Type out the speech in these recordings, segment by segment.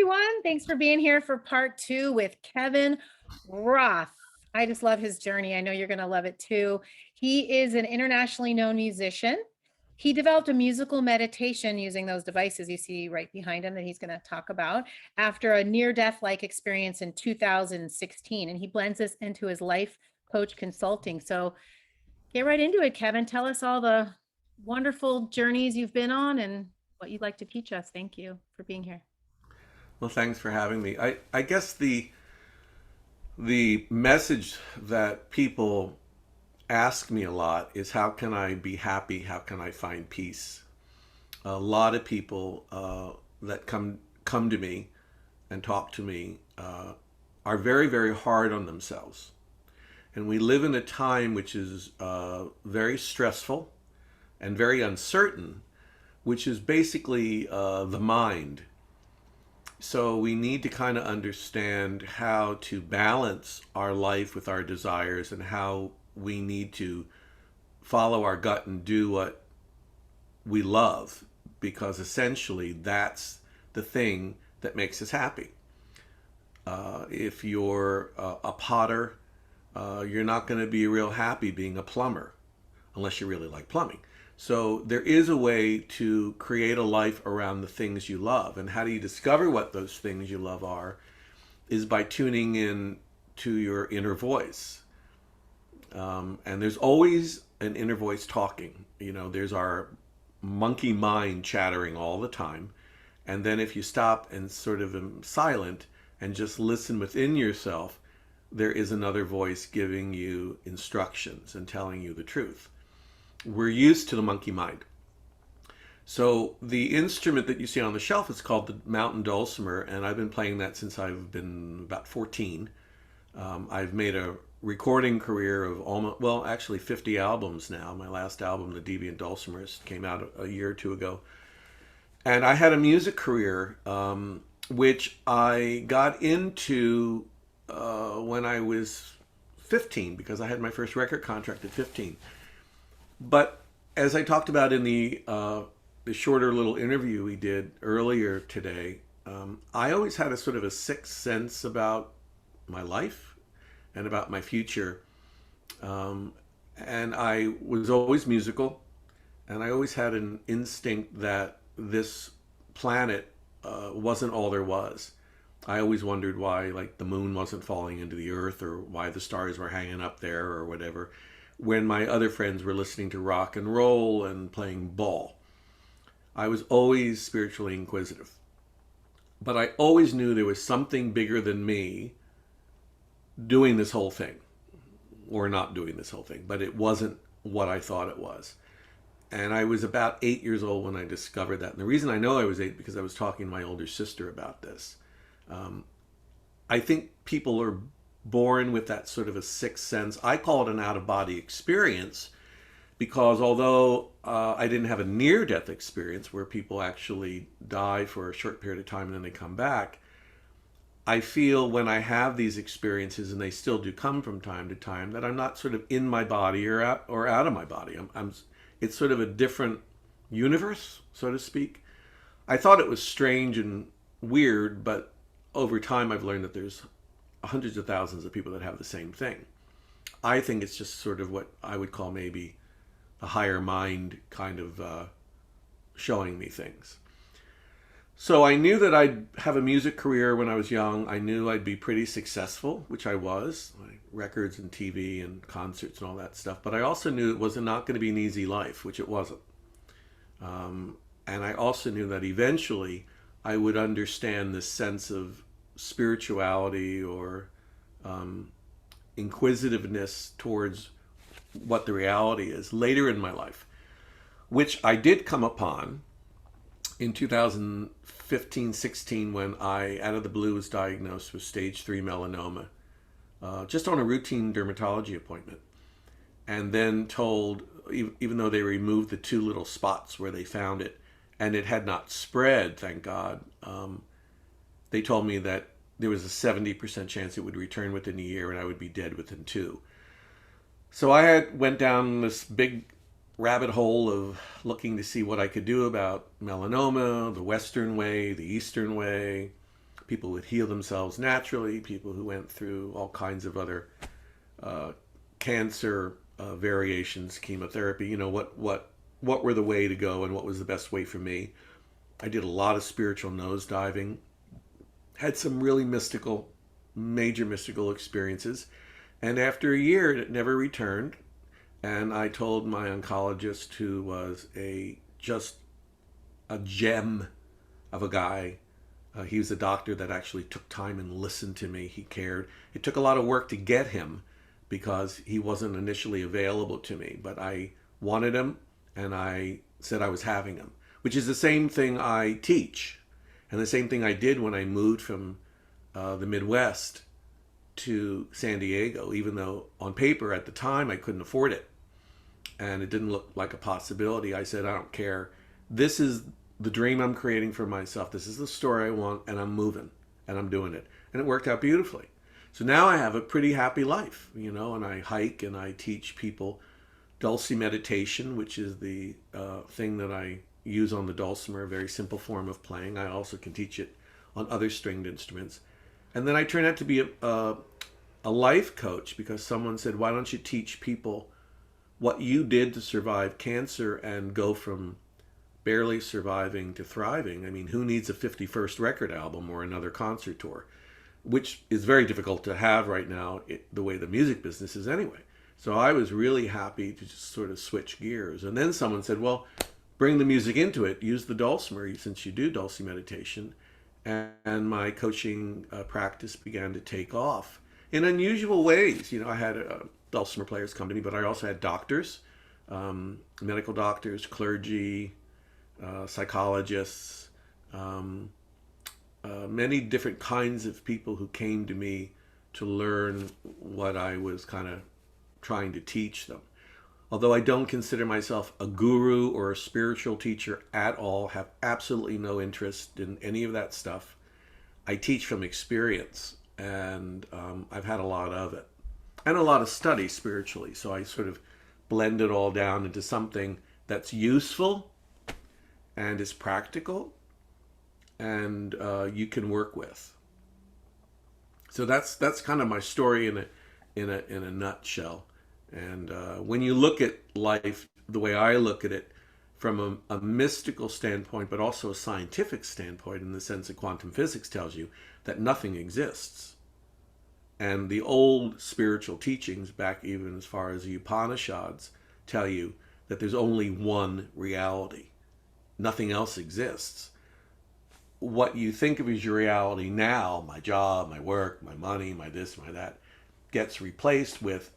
everyone. Thanks for being here for part 2 with Kevin Roth. I just love his journey. I know you're going to love it too. He is an internationally known musician. He developed a musical meditation using those devices you see right behind him that he's going to talk about after a near-death-like experience in 2016. And he blends this into his life coach consulting. So get right into it, Kevin. Tell us all the wonderful journeys you've been on and what you'd like to teach us. Thank you for being here. Well, thanks for having me. I guess the message that people ask me a lot is, how can I be happy? How can I find peace? A lot of people that come to me and talk to me are very, very hard on themselves. And we live in a time which is very stressful and very uncertain, which is basically the mind. So we need to kind of understand how to balance our life with our desires, and how we need to follow our gut and do what we love, because essentially that's the thing that makes us happy. If you're a potter, you're not going to be real happy being a plumber unless you really like plumbing. So there is a way to create a life around the things you love. And how do you discover what those things you love are? Is by tuning in to your inner voice. And there's always an inner voice talking. You know, there's our monkey mind chattering all the time. And then if you stop and sort of am silent and just listen within yourself, there is another voice giving you instructions and telling you the truth. We're used to the monkey mind. So the instrument that you see on the shelf is called the mountain dulcimer, and I've been playing that since I've been about 14. I've made a recording career of almost, well, actually 50 albums now. My last album, the Deviant Dulcimers, came out a year or two ago. And I had a music career, which I got into when I was 15, because I had my first record contract at 15. But as I talked about in the shorter little interview we did earlier today, I always had a sort of a sixth sense about my life and about my future. And I was always musical, and I always had an instinct that this planet wasn't all there was. I always wondered why, like, the moon wasn't falling into the earth, or why the stars were hanging up there, or whatever, when my other friends were listening to rock and roll and playing ball. I was always spiritually inquisitive. But I always knew there was something bigger than me doing this whole thing, or not doing this whole thing, but it wasn't what I thought it was. And I was about 8 years old when I discovered that. And the reason I know I was 8, because I was talking to my older sister about this. I think people are born with that sort of a sixth sense. I call it an out-of-body experience, because although I didn't have a near-death experience where people actually die for a short period of time and then they come back, I feel when I have these experiences, and they still do come from time to time, that I'm not sort of in my body or out of my body. It's sort of a different universe, so to speak. I thought it was strange and weird, but over time I've learned that there's hundreds of thousands of people that have the same thing. I think it's just sort of what I would call maybe a higher mind kind of showing me things. So I knew that I'd have a music career when I was young. I knew I'd be pretty successful, which I was, like records and TV and concerts and all that stuff. But I also knew it was not going to be an easy life, which it wasn't. And I also knew that eventually I would understand this sense of spirituality or inquisitiveness towards what the reality is later in my life, which I did come upon in 2015-16, when I, out of the blue, was diagnosed with stage 3 melanoma, just on a routine dermatology appointment. And then told, even though they removed the 2 little spots where they found it, and it had not spread, thank God, they told me that there was a 70% chance it would return within a year and I would be dead within 2. So I went down this big rabbit hole of looking to see what I could do about melanoma, the Western way, the Eastern way. people would heal themselves naturally, people who went through all kinds of other uh, cancer variations, chemotherapy. You know, what were the way to go and what was the best way for me. I did a lot of spiritual nosediving, had some really mystical, major mystical experiences, and after a year, it never returned. And I told my oncologist, who was a just a gem of a guy. He was a doctor that actually took time and listened to me. He cared. It took a lot of work to get him because he wasn't initially available to me, but I wanted him and I said I was having him, which is the same thing I teach and the same thing I did when I moved from the Midwest to San Diego, even though on paper at the time I couldn't afford it and it didn't look like a possibility. I said, I don't care. This is the dream I'm creating for myself. This is the story I want, and I'm moving and I'm doing it. And it worked out beautifully. So now I have a pretty happy life, you know, and I hike and I teach people dulcimeditation, which is the thing that I use on the dulcimer, a very simple form of playing. I also can teach it on other stringed instruments. And then I turned out to be a life coach because someone said, why don't you teach people what you did to survive cancer and go from barely surviving to thriving? I mean, who needs a 51st record album or another concert tour, which is very difficult to have right now, the way the music business is anyway. So I was really happy to just sort of switch gears. And then someone said, well, bring the music into it. Use the dulcimer since you do dulcimeditation. And my coaching practice began to take off in unusual ways. You know, I had dulcimer players come to me, but I also had doctors, medical doctors, clergy, psychologists, many different kinds of people who came to me to learn what I was kind of trying to teach them. Although I don't consider myself a guru or a spiritual teacher at all, have absolutely no interest in any of that stuff. I teach from experience, and I've had a lot of it, and a lot of study spiritually. So I sort of blend it all down into something that's useful and is practical and you can work with. So that's kind of my story in a nutshell. And when you look at life the way I look at it, from a mystical standpoint, but also a scientific standpoint, in the sense that quantum physics tells you that nothing exists. And the old spiritual teachings, back even as far as the Upanishads, tell you that there's only one reality. Nothing else exists. What you think of as your reality now, my job, my work, my money, my this, my that, gets replaced with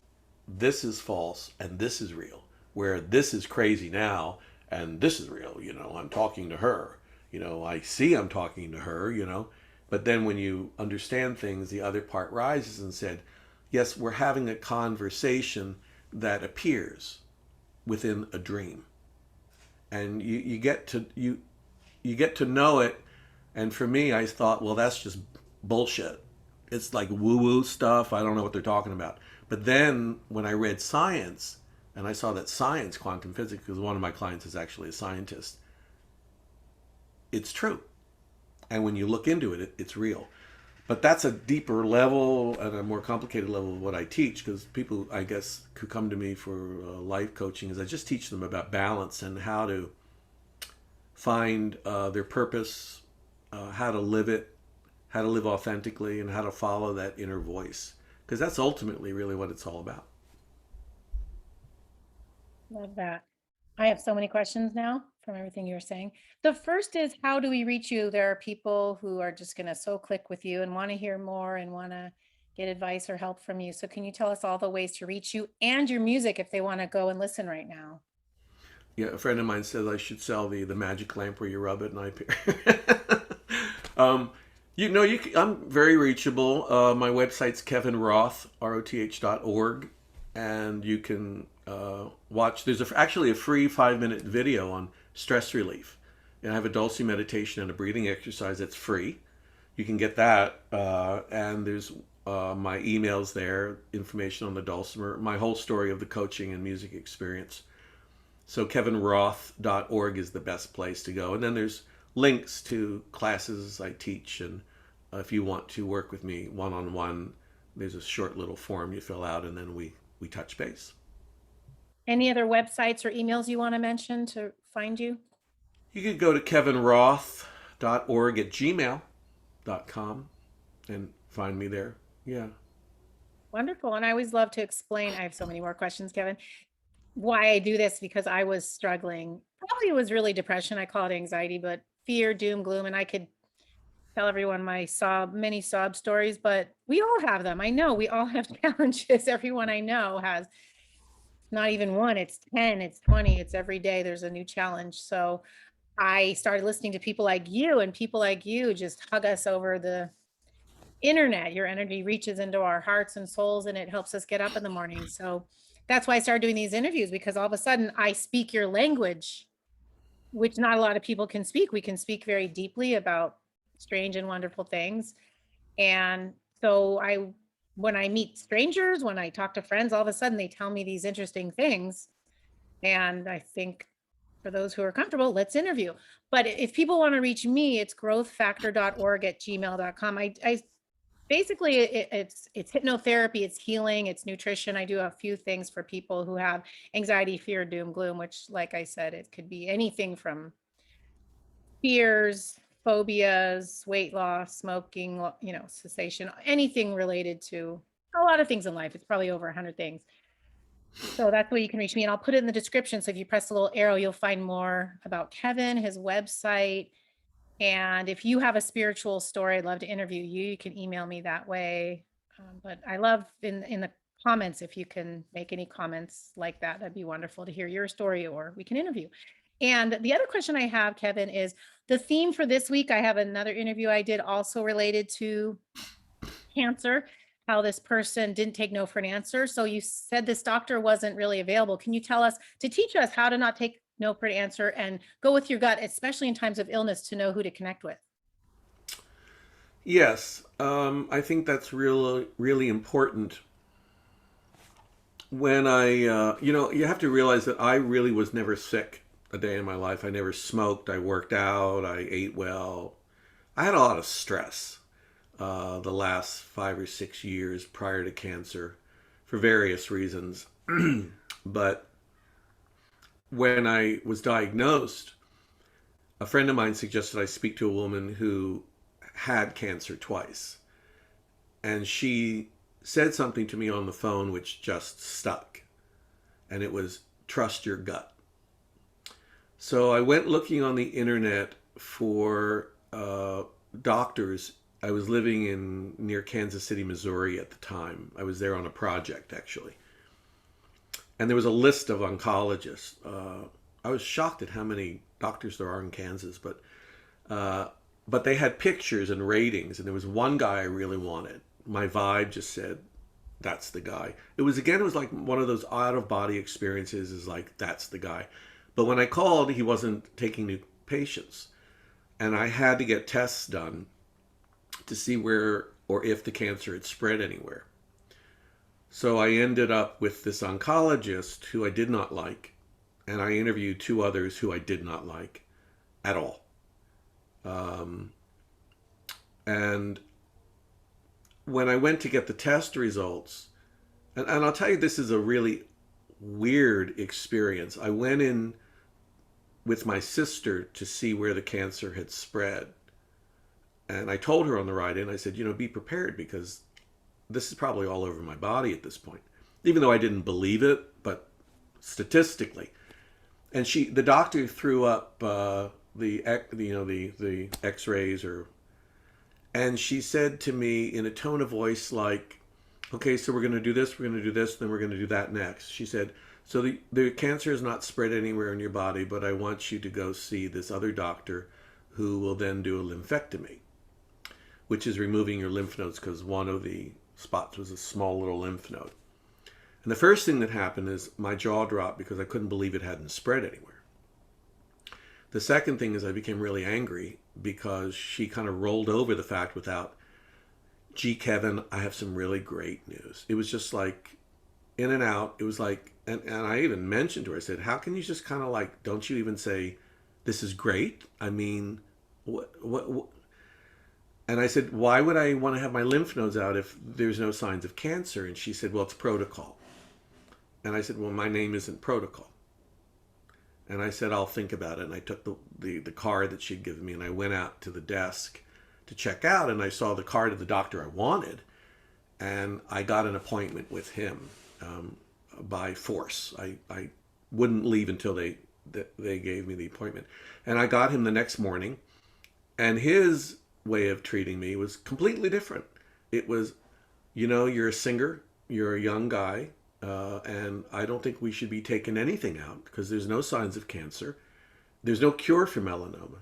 this is false and this is real. Where this is crazy now and this is real. You know, I'm talking to her. You know, I see I'm talking to her, you know. But then when you understand things, the other part rises and said, yes, we're having a conversation that appears within a dream. And you get to know it. And for me, I thought, well, that's just bullshit. It's like woo-woo stuff. I don't know what they're talking about. But then when I read science, and I saw that science, quantum physics, because one of my clients is actually a scientist, it's true. And when you look into it, it's real. But that's a deeper level and a more complicated level of what I teach, because people, I guess, who come to me for life coaching is I just teach them about balance and how to find their purpose, how to live it, how to live authentically, and how to follow that inner voice. Because that's ultimately really what it's all about. Love that. I have so many questions now from everything you were saying. The first is, how do we reach you? There are people who are just going to so click with you and want to hear more and want to get advice or help from you. So can you tell us all the ways to reach you and your music if they want to go and listen right now? Yeah, a friend of mine says I should sell the magic lamp where you rub it and I appear. You know, I'm very reachable. My website's kevinroth.org, and you can watch. There's actually a free 5-minute video on stress relief. And I have a dulcimeditation and a breathing exercise that's free. You can get that, and there's my emails there, information on the dulcimer, my whole story of the coaching and music experience. So kevinroth.org is the best place to go. And then there's links to classes I teach and if you want to work with me one-on-one, there's a short little form you fill out, and then we touch base. Any other websites or emails you want to mention to find you? You could go to kevinroth.org at gmail.com and find me there. Yeah. Wonderful. And I always love to explain. I have so many more questions, Kevin, why I do this, because I was struggling. Probably it was really depression. I call it anxiety, but fear, doom, gloom. And I could tell everyone my many sob stories, but we all have them. I know we all have challenges. Everyone I know has not even one, it's 10, it's 20, it's every day there's a new challenge. So I started listening to people like you, and people like you just hug us over the internet. Your energy reaches into our hearts and souls, and it helps us get up in the morning. So that's why I started doing these interviews, because all of a sudden I speak your language, which not a lot of people can speak. We can speak very deeply about strange and wonderful things. And so when I meet strangers, when I talk to friends, all of a sudden they tell me these interesting things. And I think for those who are comfortable, let's interview. But if people want to reach me, it's growthfactor.org at gmail.com. I basically it's hypnotherapy, it's healing, it's nutrition. I do a few things for people who have anxiety, fear, doom, gloom, which, like I said, it could be anything from fears, phobias, weight loss, smoking, cessation, anything related to a lot of things in life. It's probably over 100 things. So that's where you can reach me, and I'll put it in the description. So if you press the little arrow, you'll find more about Kevin, his website. And if you have a spiritual story, I'd love to interview you. You can email me that way. But I love in the comments, if you can make any comments like that, that'd be wonderful to hear your story, or we can interview. And the other question I have, Kevin, is the theme for this week. I have another interview I did also related to cancer, how this person didn't take no for an answer. So you said this doctor wasn't really available. Can you tell us, to teach us how to not take no for an answer and go with your gut, especially in times of illness, to know who to connect with? Yes, I think that's really, really important. When you have to realize that I really was never sick a day in my life. I never smoked. I worked out. I ate well. I had a lot of stress the last 5 or 6 years prior to cancer for various reasons. But when I was diagnosed, a friend of mine suggested I speak to a woman who had cancer twice. And she said something to me on the phone which just stuck. And it was, trust your gut. So I went looking on the internet for doctors. I was living near Kansas City, Missouri at the time. I was there on a project, actually. And there was a list of oncologists. I was shocked at how many doctors there are in Kansas, but they had pictures and ratings, and there was one guy I really wanted. My vibe just said, that's the guy. It was like one of those out-of-body experiences, is like, that's the guy. But when I called, he wasn't taking new patients. And I had to get tests done to see where or if the cancer had spread anywhere. So I ended up with this oncologist who I did not like, and I interviewed 2 others who I did not like at all. And when I went to get the test results, and I'll tell you, this is a really weird experience. I went in with my sister to see where the cancer had spread. And I told her on the ride in, I said, be prepared, because this is probably all over my body at this point. Even though I didn't believe it, but statistically. And the doctor threw up the X-rays, and she said to me in a tone of voice like, okay, so we're going to do this, then we're going to do that next. She said, so the cancer is not spread anywhere in your body, but I want you to go see this other doctor who will then do a lymphectomy, which is removing your lymph nodes, because one of the spots was a small little lymph node. And the first thing that happened is my jaw dropped, because I couldn't believe it hadn't spread anywhere. The second thing is I became really angry, because she kind of rolled over the fact without, gee, Kevin, I have some really great news. It was just like in and out. It was like, and I even mentioned to her, I said, how can you just kind of like, don't you even say, this is great? I mean, what? And I said, why would I want to have my lymph nodes out if there's no signs of cancer? And she said, well, it's protocol. And I said, well, my name isn't protocol. And I said, I'll think about it. And I took the card that she'd given me, and I went out to the desk to check out, and I saw the card of the doctor I wanted, and I got an appointment with him by force. I wouldn't leave until they gave me the appointment. And I got him the next morning, and his way of treating me was completely different. It was, you're a singer, you're a young guy, and I don't think we should be taking anything out because there's no signs of cancer. There's no cure for melanoma.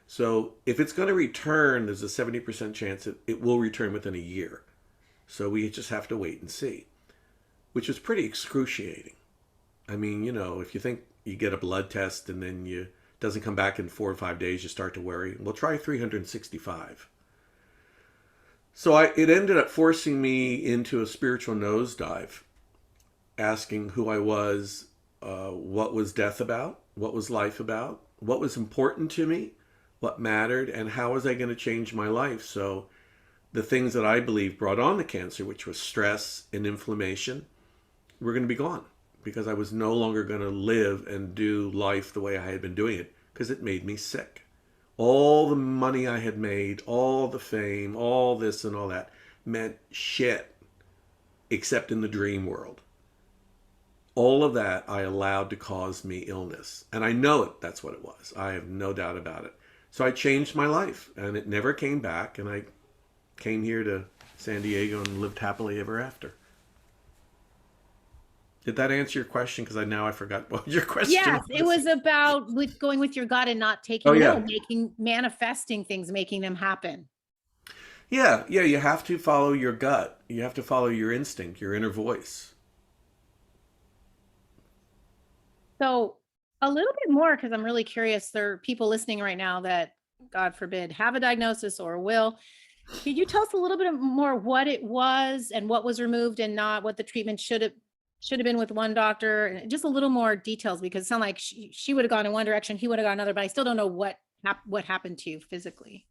So if it's going to return, there's a 70% chance it will return within a year. So we just have to wait and see, which is pretty excruciating. I mean, if you think you get a blood test and then it doesn't come back in 4 or 5 days, you start to worry. Well, try 365. So it ended up forcing me into a spiritual nosedive, asking who I was, what was death about, what was life about, what was important to me, what mattered, and how was I going to change my life. So the things that I believe brought on the cancer, which was stress and inflammation, were going to be gone because I was no longer going to live and do life the way I had been doing it because it made me sick. All the money I had made, all the fame, all this and all that meant shit, except in the dream world. All of that I allowed to cause me illness. And I know that's what it was. I have no doubt about it. So I changed my life, and it never came back. And I came here to San Diego and lived happily ever after. Did that answer your question? Because I forgot what your question Yes, was. it was about going with your gut and not taking Oh, yeah. manifesting things, making them happen. Yeah, you have to follow your gut. You have to follow your instinct, your inner voice. So a little bit more, because I'm really curious. There are people listening right now that, God forbid, have a diagnosis or will. Could you tell us a little bit more what it was and what was removed and not, what the treatment should have been with one doctor, and just a little more details, because it sounded like she would have gone in one direction, he would have gone another, but I still don't know what happened to you physically.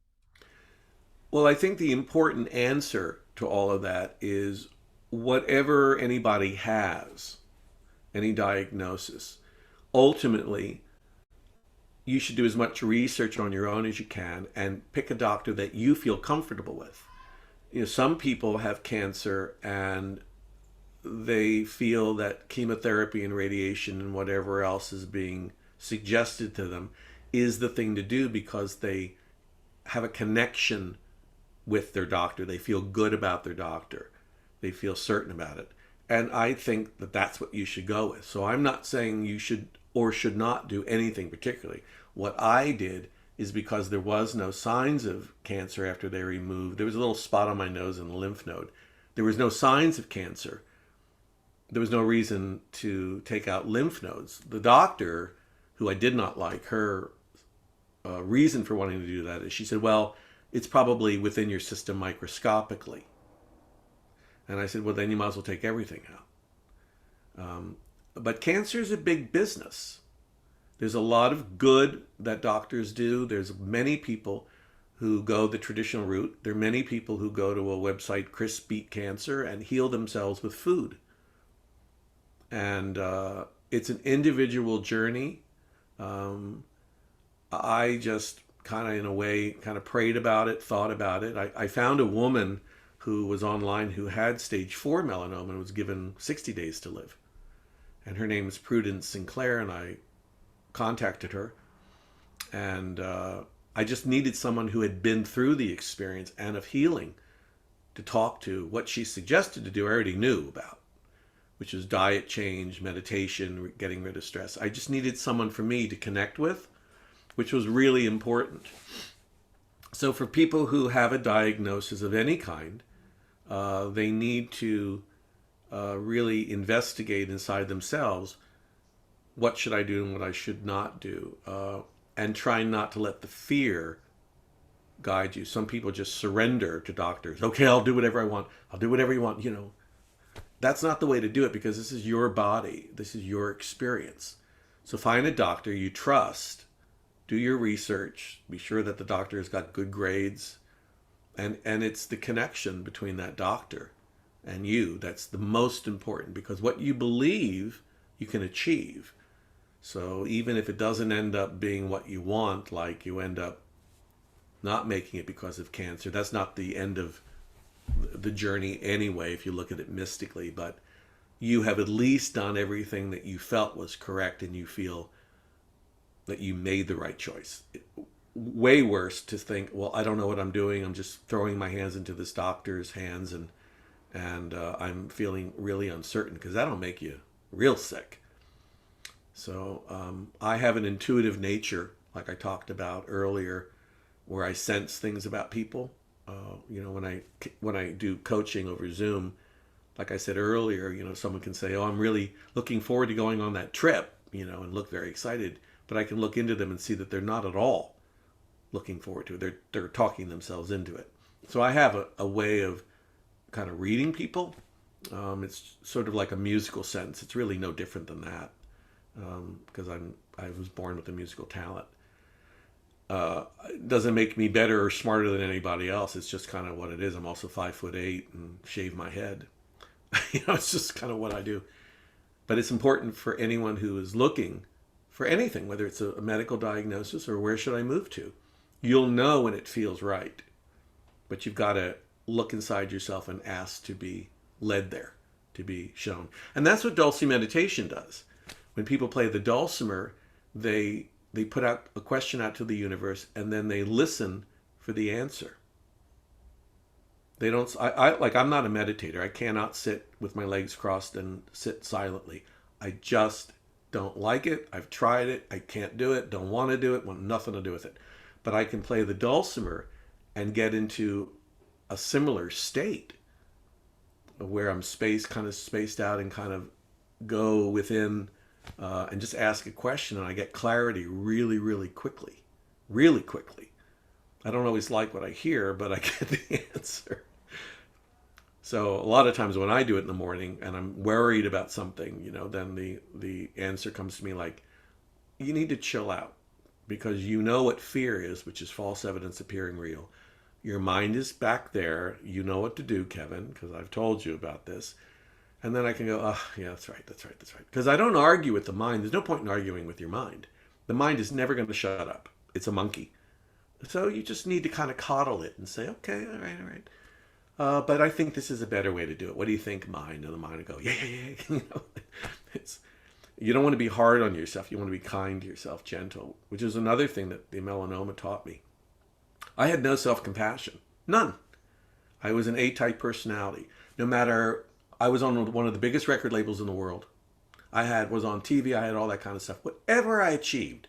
Well, I think the important answer to all of that is whatever anybody has, any diagnosis, ultimately, you should do as much research on your own as you can and pick a doctor that you feel comfortable with. Some people have cancer and they feel that chemotherapy and radiation and whatever else is being suggested to them is the thing to do because they have a connection with their doctor. They feel good about their doctor. They feel certain about it. And I think that that's what you should go with. So I'm not saying you should or should not do anything particularly. What I did is because there was no signs of cancer after they removed. There was a little spot on my nose and a lymph node. There was no signs of cancer. There was no reason to take out lymph nodes. The doctor, who I did not like, her reason for wanting to do that is she said, well, it's probably within your system microscopically. And I said, well, then you might as well take everything out. But cancer is a big business. There's a lot of good that doctors do. There's many people who go the traditional route. There are many people who go to a website, Chris Beat Cancer, and heal themselves with food. And it's an individual journey. I just kind of, in a way, kind of prayed about it, thought about it. I found a woman who was online who had stage 4 melanoma and was given 60 days to live. And her name is Prudence Sinclair, and I contacted her. And I just needed someone who had been through the experience and of healing to talk to. What she suggested to do, I already knew about, which is diet change, meditation, getting rid of stress. I just needed someone for me to connect with, which was really important. So for people who have a diagnosis of any kind, they need to really investigate inside themselves, what should I do and what I should not do, and try not to let the fear guide you. Some people just surrender to doctors. Okay, I'll do whatever I want. I'll do whatever you want. That's not the way to do it, because this is your body. This is your experience. So find a doctor you trust. Do your research. Be sure that the doctor has got good grades. And it's the connection between that doctor and you that's the most important, because what you believe you can achieve. So even if it doesn't end up being what you want, like you end up not making it because of cancer, that's not the end of the journey anyway, if you look at it mystically. But you have at least done everything that you felt was correct, and you feel that you made the right choice. Way worse to think, well, I don't know what I'm doing. I'm just throwing my hands into this doctor's hands, and I'm feeling really uncertain, because that'll make you real sick. So I have an intuitive nature, like I talked about earlier, where I sense things about people. When I do coaching over Zoom, like I said earlier, someone can say, "Oh, I'm really looking forward to going on that trip," and look very excited. But I can look into them and see that they're not at all looking forward to it. They're talking themselves into it. So I have a way of kind of reading people. It's sort of like a musical sense. It's really no different than that, because I was born with a musical talent. It doesn't make me better or smarter than anybody else. It's just kind of what it is. I'm also 5'8" and shave my head. It's just kind of what I do. But it's important for anyone who is looking for anything, whether it's a medical diagnosis or where should I move to. You'll know when it feels right, but you've got to look inside yourself and ask to be led there, to be shown. And that's what dulcimeditation does. When people play the dulcimer, they put out a question out to the universe, and then they listen for the answer. They don't. I'm not a meditator. I cannot sit with my legs crossed and sit silently. I just don't like it. I've tried it. I can't do it. Don't want to do it. Want nothing to do with it. But I can play the dulcimer and get into a similar state where I'm kind of spaced out, and kind of go within and just ask a question, and I get clarity really, really quickly. Really quickly. I don't always like what I hear, but I get the answer. So a lot of times when I do it in the morning and I'm worried about something, then the answer comes to me like, you need to chill out, because you know what fear is, which is false evidence appearing real. Your mind is back there. You know what to do, Kevin, because I've told you about this. And then I can go, oh, yeah, that's right. Because I don't argue with the mind. There's no point in arguing with your mind. The mind is never going to shut up. It's a monkey. So you just need to kind of coddle it and say, okay, all right. But I think this is a better way to do it. What do you think, mind? And the mind will go, yeah. You don't want to be hard on yourself. You want to be kind to yourself, gentle, which is another thing that the melanoma taught me. I had no self-compassion. None. I was an A-type personality. No matter, I was on one of the biggest record labels in the world. Was on TV. I had all that kind of stuff. Whatever I achieved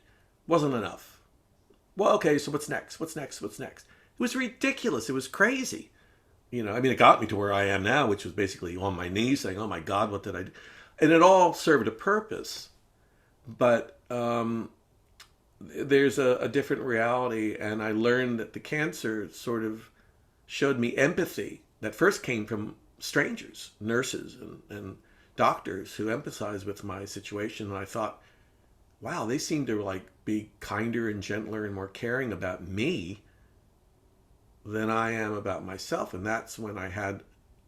wasn't enough. Well, okay, so what's next? It was ridiculous. It was crazy. It got me to where I am now, which was basically on my knees saying, oh my God, what did I do? And it all served a purpose. But there's a different reality. And I learned that the cancer sort of showed me empathy that first came from strangers, nurses and doctors who empathized with my situation. And I thought, wow, they seem to be kinder and gentler and more caring about me than I am about myself. And that's when I had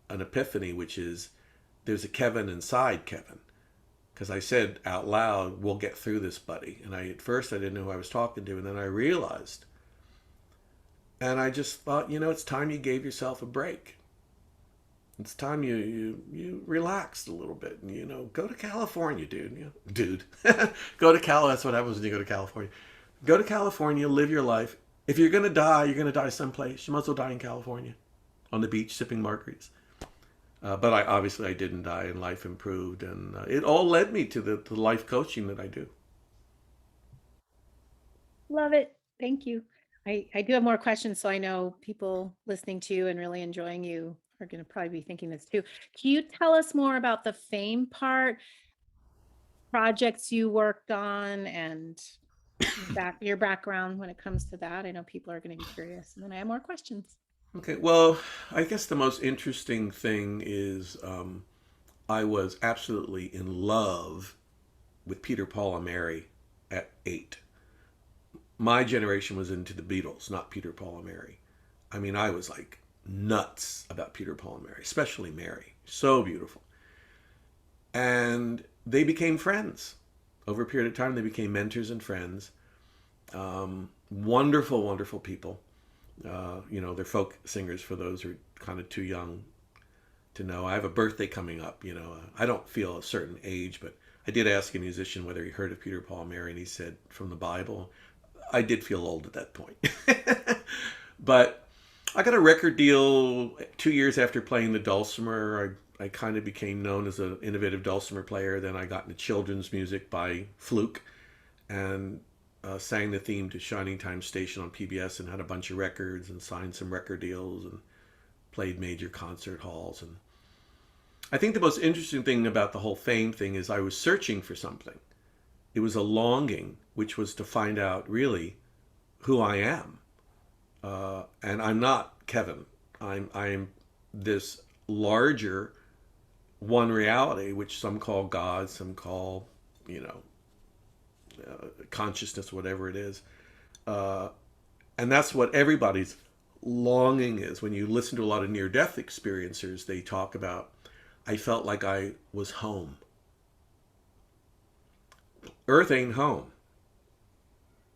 an epiphany, which is there's a Kevin inside Kevin. Because I said out loud, we'll get through this, buddy. And at first I didn't know who I was talking to. And then I realized. And I just thought, it's time you gave yourself a break. It's time you relaxed a little bit and, go to California, dude. Dude, go to Cal. That's what happens when you go to California. Go to California, live your life. If you're going to die, you're going to die someplace. You might as well die in California on the beach sipping margaritas. But I didn't die, and life improved. And it all led me to the life coaching that I do. Love it. Thank you. I do have more questions, so I know people listening to you and really enjoying you are going to probably be thinking this too. Can you tell us more about the fame part, projects you worked on, and your background when it comes to that? I know people are going to be curious, and then I have more questions. Okay, well, I guess the most interesting thing is I was absolutely in love with Peter, Paul, and Mary at 8. My generation was into the Beatles, not Peter, Paul, and Mary. I mean, I was like nuts about Peter, Paul, and Mary, especially Mary. So beautiful. And they became friends. Over a period of time, they became mentors and friends. Wonderful, wonderful people. They're folk singers for those who are kind of too young to know. I have a birthday coming up. I don't feel a certain age, but I did ask a musician whether he heard of Peter, Paul, and Mary, and he said from the Bible. I did feel old at that point. But I got a record deal 2 years after playing the dulcimer. I kind of became known as an innovative dulcimer player. Then I got into children's music by fluke and sang the theme to Shining Time Station on PBS and had a bunch of records and signed some record deals and played major concert halls. And I think the most interesting thing about the whole fame thing is I was searching for something. It was a longing, which was to find out really who I am. And I'm not Kevin. I'm this larger one reality, which some call God, some call, consciousness, whatever it is. And that's what everybody's longing is. When you listen to a lot of near-death experiencers, they talk about, I felt like I was home. Earth ain't home.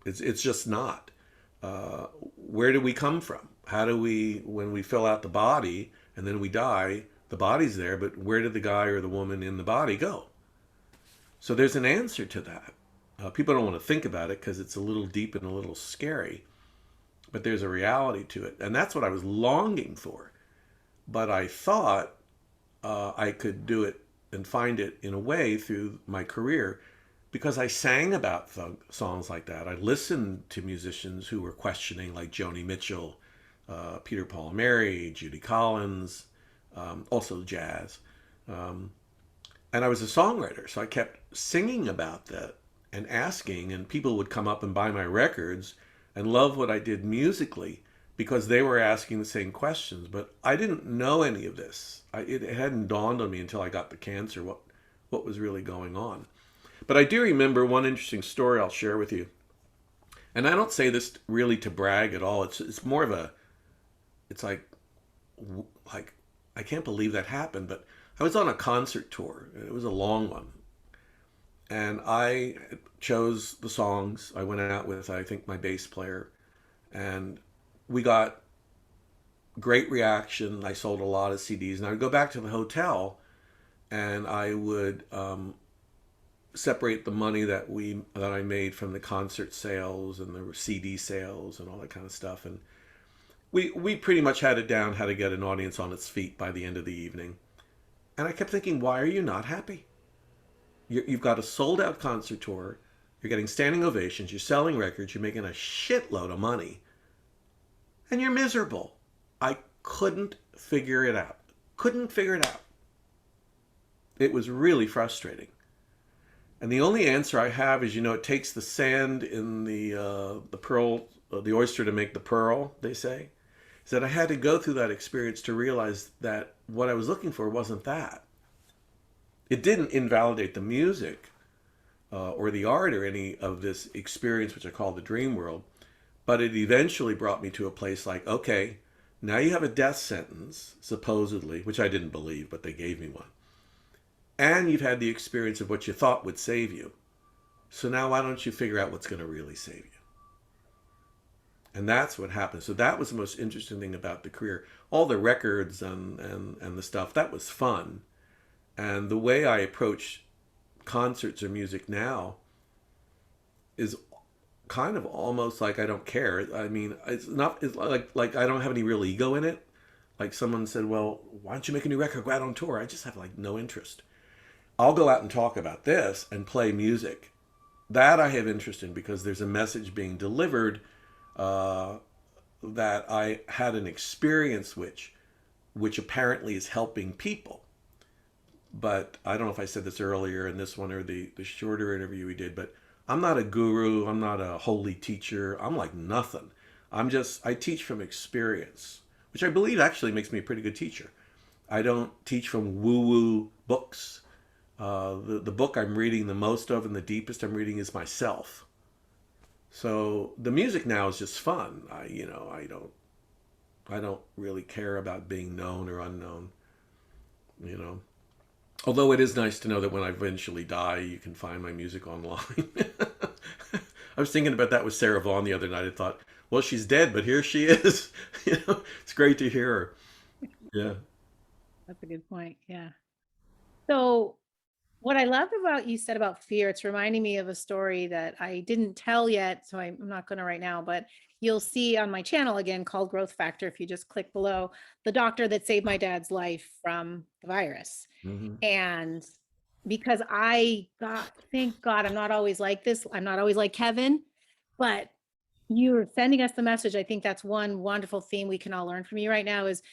It's just not. Where do we come from? How do we, when we fill out the body and then we die, the body's there, but where did the guy or the woman in the body go? So there's an answer to that. People don't want to think about it because it's a little deep and a little scary, but there's a reality to it. And that's what I was longing for. But I thought I could do it and find it in a way through my career because I sang about songs like that. I listened to musicians who were questioning, like Joni Mitchell, Peter, Paul, and Mary, Judy Collins, also jazz. And I was a songwriter, so I kept singing about that and asking, and people would come up and buy my records and love what I did musically because they were asking the same questions. But I didn't know any of this. It hadn't dawned on me until I got the cancer what was really going on. But I do remember one interesting story I'll share with you. And I don't say this really to brag at all. It's more of it's like I can't believe that happened. But I was on a concert tour. It was a long one. And I chose the songs. I went out with, I think, my bass player. And we got great reaction. I sold a lot of CDs. And I would go back to the hotel and I would separate the money that I made from the concert sales and the CD sales and all that kind of stuff. And we pretty much had it down how to get an audience on its feet by the end of the evening. And I kept thinking, why are you not happy? You've got a sold out concert tour. You're getting standing ovations. You're selling records. You're making a shitload of money. And you're miserable. I couldn't figure it out. Couldn't figure it out. It was really frustrating. And the only answer I have is, it takes the sand in the pearl, the oyster to make the pearl, they say. Is that I had to go through that experience to realize that what I was looking for wasn't that. It didn't invalidate the music or the art or any of this experience, which I call the dream world. But it eventually brought me to a place like, okay, now you have a death sentence, supposedly, which I didn't believe, but they gave me one. And you've had the experience of what you thought would save you. So now why don't you figure out what's going to really save you? And that's what happened. So that was the most interesting thing about the career. All the records and the stuff, that was fun. And the way I approach concerts or music now is kind of almost like I don't care. I mean, it's like I don't have any real ego in it. Like someone said, well, why don't you make a new record, go out on tour? I just have no interest. I'll go out and talk about this and play music. That I have interest in because there's a message being delivered that I had an experience which apparently is helping people. But I don't know if I said this earlier in this one or the shorter interview we did, but I'm not a guru. I'm not a holy teacher. I'm like nothing. I teach from experience, which I believe actually makes me a pretty good teacher. I don't teach from woo-woo books. The book I'm reading the most of and the deepest I'm reading is myself. So the music now is just fun. I don't really care about being known or unknown, you know. Although it is nice to know that when I eventually die, you can find my music online. I was thinking about that with Sarah Vaughan the other night. I thought, well, she's dead, but here she is. It's great to hear her. Yeah. That's a good point. Yeah. So what I loved about you said about fear, it's reminding me of a story that I didn't tell yet, so I'm not going to right now, but you'll see on my channel again called Growth Factor. If you just click below, the doctor that saved my dad's life from the virus. Hmm. And because I got, thank God, I'm not always like this. I'm not always like Kevin, but you're sending us the message. I think that's one wonderful theme we can all learn from you right now is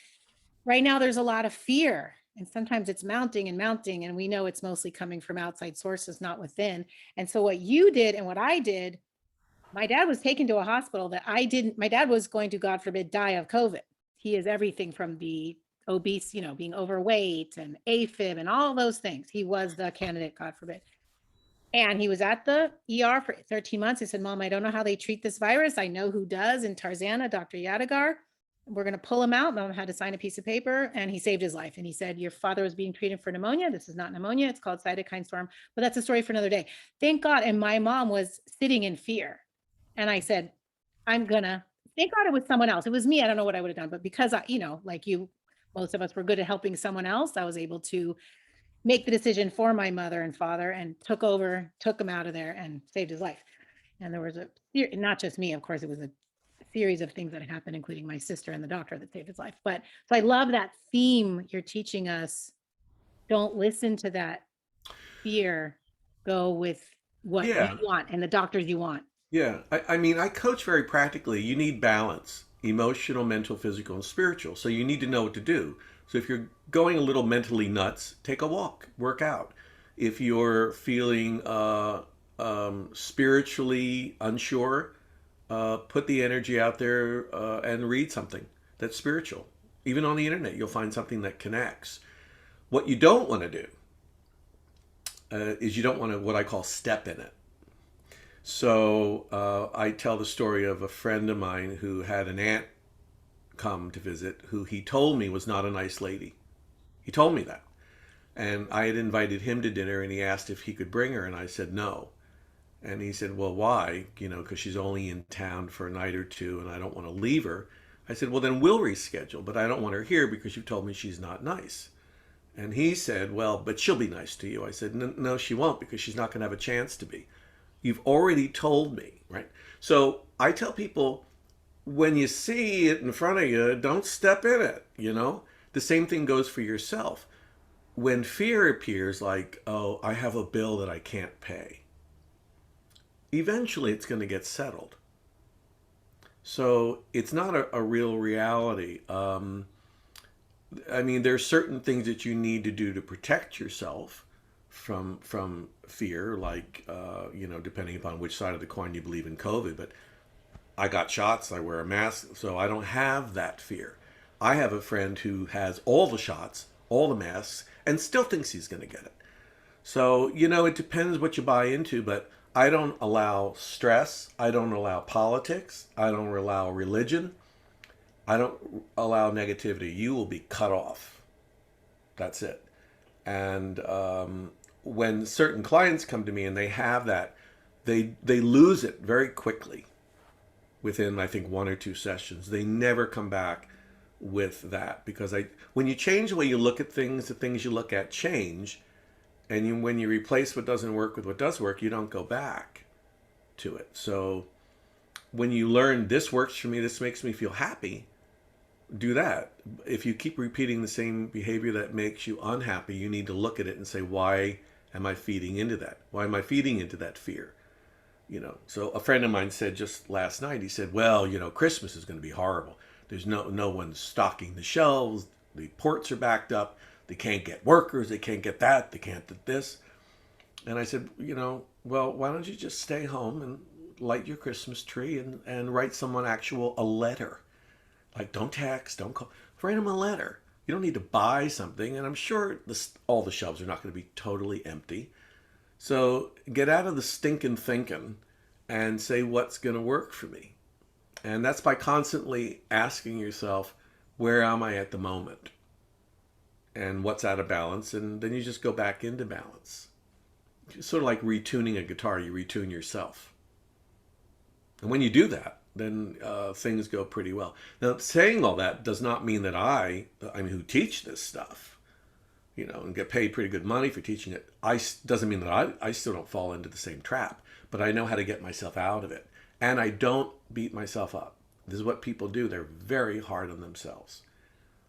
right now there's a lot of fear and sometimes it's mounting and mounting. And we know it's mostly coming from outside sources, not within. And so what you did and what I did, my dad was taken to a hospital that I didn't, my dad was going to, God forbid, die of COVID. He is everything from the obese, being overweight and AFib and all those things. He was the candidate, God forbid. And he was at the ER for 13 months. He said, Mom, I don't know how they treat this virus. I know who does in Tarzana, Dr. Yadigar. We're going to pull him out. Mom had to sign a piece of paper and he saved his life. And he said, your father was being treated for pneumonia. This is not pneumonia. It's called cytokine storm, but that's a story for another day. Thank God. And my mom was sitting in fear. And I said, thank God it was someone else. It was me. I don't know what I would have done, but because like you, most of us were good at helping someone else. I was able to make the decision for my mother and father and took him out of there and saved his life. And there was not just me, of course, it was a series of things that happened, including my sister and the doctor that saved his life. But so I love that theme you're teaching us. Don't listen to that fear. Go with what you Yeah. want and the doctors you want. Yeah. I mean, I coach very practically. You need balance, emotional, mental, physical, and spiritual. So you need to know what to do. So if you're going a little mentally nuts, take a walk, work out. If you're feeling spiritually unsure, put the energy out there and read something that's spiritual. Even on the internet, you'll find something that connects. What you don't want to do is you don't want to, what I call, step in it. So I tell the story of a friend of mine who had an aunt come to visit who he told me was not a nice lady. He told me that. And I had invited him to dinner and he asked if he could bring her and I said no. And he said, well, why? Because she's only in town for a night or two and I don't want to leave her. I said, well, then we'll reschedule, but I don't want her here because you told me she's not nice. And he said, well, but she'll be nice to you. I said, no, she won't because she's not going to have a chance to be. You've already told me, right? So I tell people, when you see it in front of you, don't step in it, The same thing goes for yourself. When fear appears like, oh, I have a bill that I can't pay, eventually it's going to get settled. So it's not a real reality. I mean, there's certain things that you need to do to protect yourself from fear, like, depending upon which side of the coin you believe in COVID. But I got shots, I wear a mask, so I don't have that fear. I have a friend who has all the shots, all the masks, and still thinks he's going to get it. So, it depends what you buy into, but I don't allow stress. I don't allow politics. I don't allow religion. I don't allow negativity. You will be cut off. That's it. And when certain clients come to me and they have that, they lose it very quickly within, I think, 1 or 2 sessions. They never come back with that because when you change the way you look at things, the things you look at change. And when you replace what doesn't work with what does work, you don't go back to it. So when you learn this works for me, this makes me feel happy, do that. If you keep repeating the same behavior that makes you unhappy, you need to look at it and say, why am I feeding into that? Why am I feeding into that fear? So a friend of mine said just last night, he said, well, Christmas is going to be horrible. There's no one stocking the shelves. The ports are backed up. They can't get workers. They can't get that. They can't get this. And I said, well, why don't you just stay home and light your Christmas tree and write someone a letter? Like, don't text, don't call. Write them a letter. You don't need to buy something. And I'm sure all the shelves are not going to be totally empty. So get out of the stinking thinking and say what's going to work for me. And that's by constantly asking yourself, where am I at the moment and what's out of balance, and then you just go back into balance. It's sort of like retuning a guitar. You retune yourself. And when you do that, then things go pretty well. Now, saying all that does not mean that I mean, who teach this stuff, you know, and get paid pretty good money for teaching it, doesn't mean that I still don't fall into the same trap, but I know how to get myself out of it. And I don't beat myself up. This is what people do. They're very hard on themselves.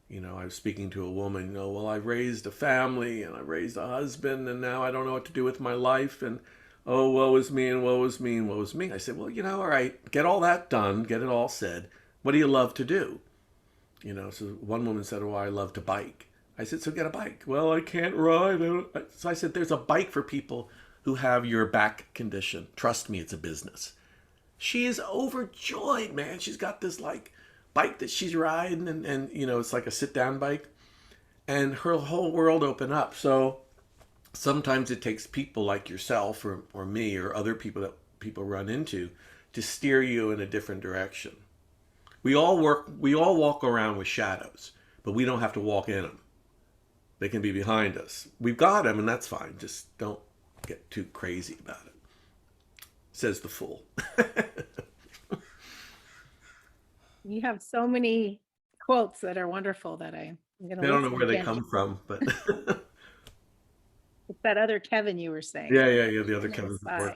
You know, I was speaking to a woman, you know, well, I've raised a family and I've raised a husband and now I don't know what to do with my life, and oh, woe is me and woe is me and woe is me. I said, well, you know, all right, get all that done, get it all said. What do you love to do? You know, so one woman said, oh, I love to bike. I said, so get a bike. Well, I can't ride. So I said, there's a bike for people who have your back condition. Trust me, it's a business. She is overjoyed, man. She's got this like bike that she's riding, and you know, it's like a sit down bike, and her whole world opened up. So sometimes it takes people like yourself or me or other people that people run into to steer you in a different direction. We all walk around with shadows, but we don't have to walk in them. They can be behind us. We've got them, and that's fine. Just don't get too crazy about it, says the fool. You have so many quotes that are wonderful that I'm going to I don't know listen where they again. come from, but It's that other Kevin you were saying. yeah, the other on the Kevin's side. work.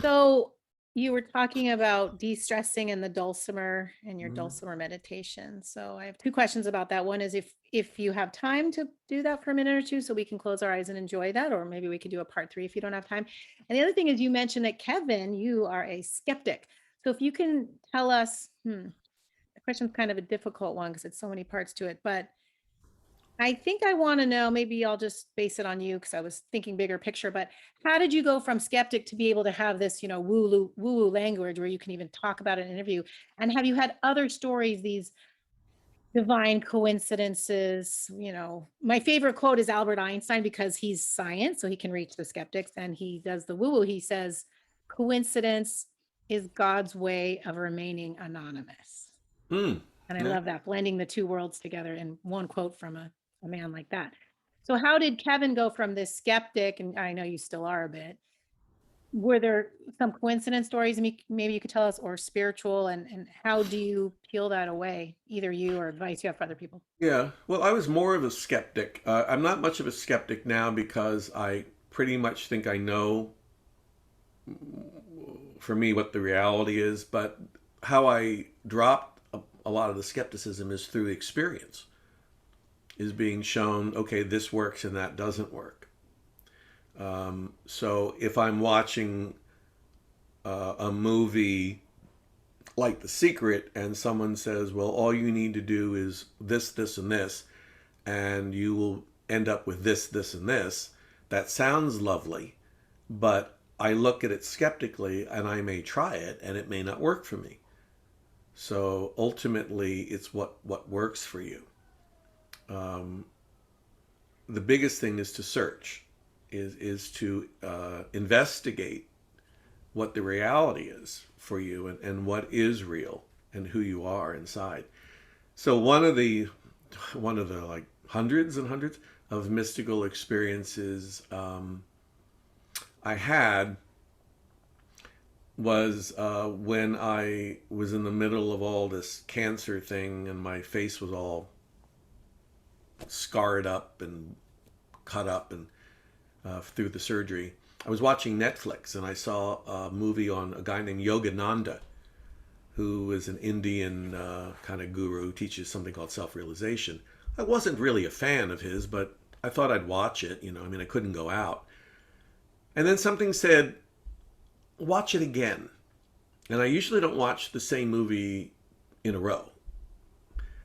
So you were talking about de-stressing and the dulcimer and your Mhm. dulcimer meditation. So I have two questions about that. One is if you have time to do that for a minute or two, so we can close our eyes and enjoy that, or maybe we could do a part 3 if you don't have time. And the other thing is, you mentioned that, Kevin, you are a skeptic. So if you can tell us, the question's kind of a difficult one because it's so many parts to it, but I think I want to know, maybe I'll just base it on you because I was thinking bigger picture, but how did you go from skeptic to be able to have this, you know, woo-woo language where you can even talk about it in an interview? And have you had other stories, these divine coincidences? You know, my favorite quote is Albert Einstein, because he's science, so he can reach the skeptics, and he does the woo-woo. He says, coincidence is God's way of remaining anonymous. Mm. And I Yeah. love that, blending the two worlds together in one quote from a man like that. So how did Kevin go from this skeptic, and I know you still are a bit, were there some coincidence stories maybe you could tell us, or spiritual, and how do you peel that away, either you or advice you have for other people? Yeah, well, I was more of a skeptic. I'm not much of a skeptic now because I pretty much think I know, for me, what the reality is. But how I dropped a lot of the skepticism is through experience, is being shown, okay, this works and that doesn't work. So if I'm watching a movie like The Secret and someone says, well, all you need to do is this, this, and this, and you will end up with this, this, and this, that sounds lovely, but I look at it skeptically and I may try it and it may not work for me. So ultimately, it's what works for you. The biggest thing is to search, is to investigate what the reality is for you, and what is real and who you are inside. So one of the like hundreds and hundreds of mystical experiences I had was when I was in the middle of all this cancer thing and my face was all scarred up and cut up and through the surgery. I was watching Netflix and I saw a movie on a guy named Yogananda, who is an Indian kind of guru who teaches something called self-realization. I wasn't really a fan of his, but I thought I'd watch it. You know, I mean, I couldn't go out. And then something said, watch it again. And I usually don't watch the same movie in a row,